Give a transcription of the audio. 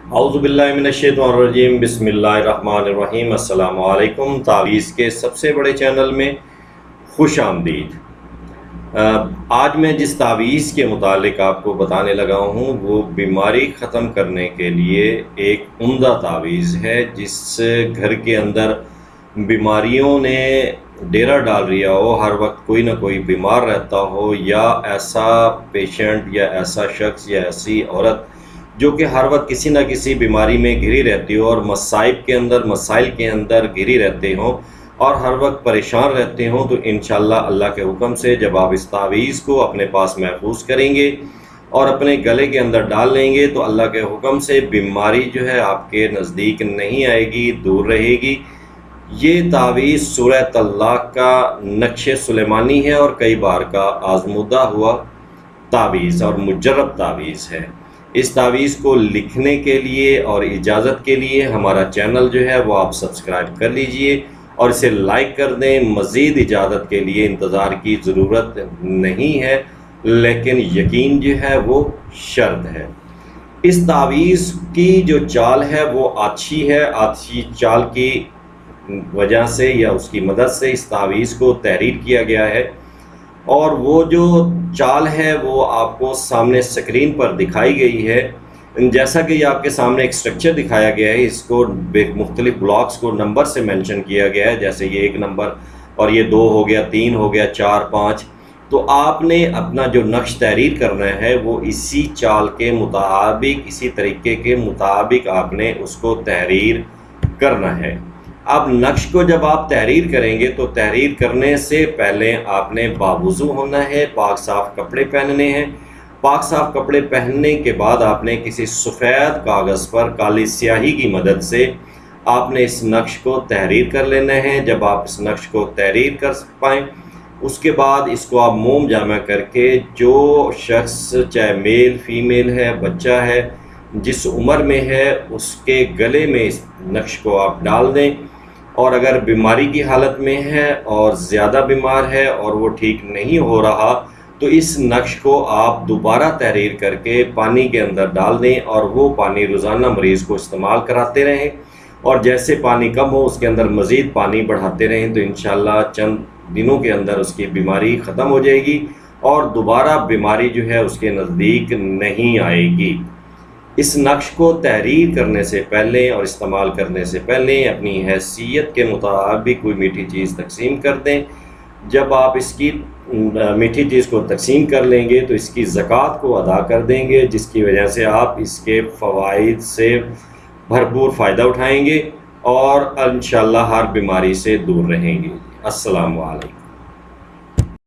اعوذ باللہ من الشیطان الرجیم، بسم اللہ الرحمن الرحیم۔ السلام علیکم۔ تعویذ کے سب سے بڑے چینل میں خوش آمدید۔ آج میں جس تعویذ کے متعلق آپ کو بتانے لگا ہوں وہ بیماری ختم کرنے کے لیے ایک عمدہ تعویذ ہے، جس گھر کے اندر بیماریوں نے ڈیرا ڈال لیا ہو، ہر وقت کوئی نہ کوئی بیمار رہتا ہو، یا ایسا پیشنٹ یا ایسا شخص یا ایسی عورت جو کہ ہر وقت کسی نہ کسی بیماری میں گھری رہتی ہو اور مسائل کے اندر گھری رہتے ہوں اور ہر وقت پریشان رہتے ہوں، تو انشاءاللہ اللہ کے حکم سے جب آپ اس تعویذ کو اپنے پاس محفوظ کریں گے اور اپنے گلے کے اندر ڈال لیں گے تو اللہ کے حکم سے بیماری جو ہے آپ کے نزدیک نہیں آئے گی، دور رہے گی۔ یہ تعویذ سورہ طلاق کا نقش سلیمانی ہے اور کئی بار کا آزمودہ ہوا تعویذ اور مجرب تعویذ ہے۔ اس تعویذ کو لکھنے کے لیے اور اجازت کے لیے ہمارا چینل جو ہے وہ آپ سبسکرائب کر لیجئے اور اسے لائک کر دیں۔ مزید اجازت کے لیے انتظار کی ضرورت نہیں ہے، لیکن یقین جو ہے وہ شرط ہے۔ اس تعویذ کی جو چال ہے وہ آچھی ہے، آچھی چال کی وجہ سے یا اس کی مدد سے اس تعویذ کو تحریر کیا گیا ہے، اور وہ جو چال ہے وہ آپ کو سامنے سکرین پر دکھائی گئی ہے۔ جیسا کہ یہ آپ کے سامنے ایک سٹرکچر دکھایا گیا ہے، اس کو مختلف بلاکس کو نمبر سے منشن کیا گیا ہے، جیسے یہ 1 نمبر اور یہ 2 ہو گیا، 3 ہو گیا، 4، 5۔ تو آپ نے اپنا جو نقش تحریر کرنا ہے وہ اسی چال کے مطابق، اسی طریقے کے مطابق آپ نے اس کو تحریر کرنا ہے۔ اب نقش کو جب آپ تحریر کریں گے تو تحریر کرنے سے پہلے آپ نے باوضو ہونا ہے، پاک صاف کپڑے پہننے ہیں۔ پاک صاف کپڑے پہننے کے بعد آپ نے کسی سفید کاغذ پر کالی سیاہی کی مدد سے آپ نے اس نقش کو تحریر کر لینا ہے۔ جب آپ اس نقش کو تحریر کر پائیں اس کے بعد اس کو آپ موم جامع کر کے جو شخص چاہے میل فیمیل ہے، بچہ ہے، جس عمر میں ہے، اس کے گلے میں اس نقش کو آپ ڈال دیں، اور اگر بیماری کی حالت میں ہے اور زیادہ بیمار ہے اور وہ ٹھیک نہیں ہو رہا تو اس نقش کو آپ دوبارہ تحریر کر کے پانی کے اندر ڈال دیں اور وہ پانی روزانہ مریض کو استعمال کراتے رہیں، اور جیسے پانی کم ہو اس کے اندر مزید پانی بڑھاتے رہیں تو انشاءاللہ چند دنوں کے اندر اس کی بیماری ختم ہو جائے گی اور دوبارہ بیماری جو ہے اس کے نزدیک نہیں آئے گی۔ اس نقش کو تحریر کرنے سے پہلے اور استعمال کرنے سے پہلے اپنی حیثیت کے مطابق کوئی میٹھی چیز تقسیم کر دیں۔ جب آپ اس کی میٹھی چیز کو تقسیم کر لیں گے تو اس کی زکوٰۃ کو ادا کر دیں گے، جس کی وجہ سے آپ اس کے فوائد سے بھرپور فائدہ اٹھائیں گے اور انشاءاللہ ہر بیماری سے دور رہیں گے۔ السلام علیکم۔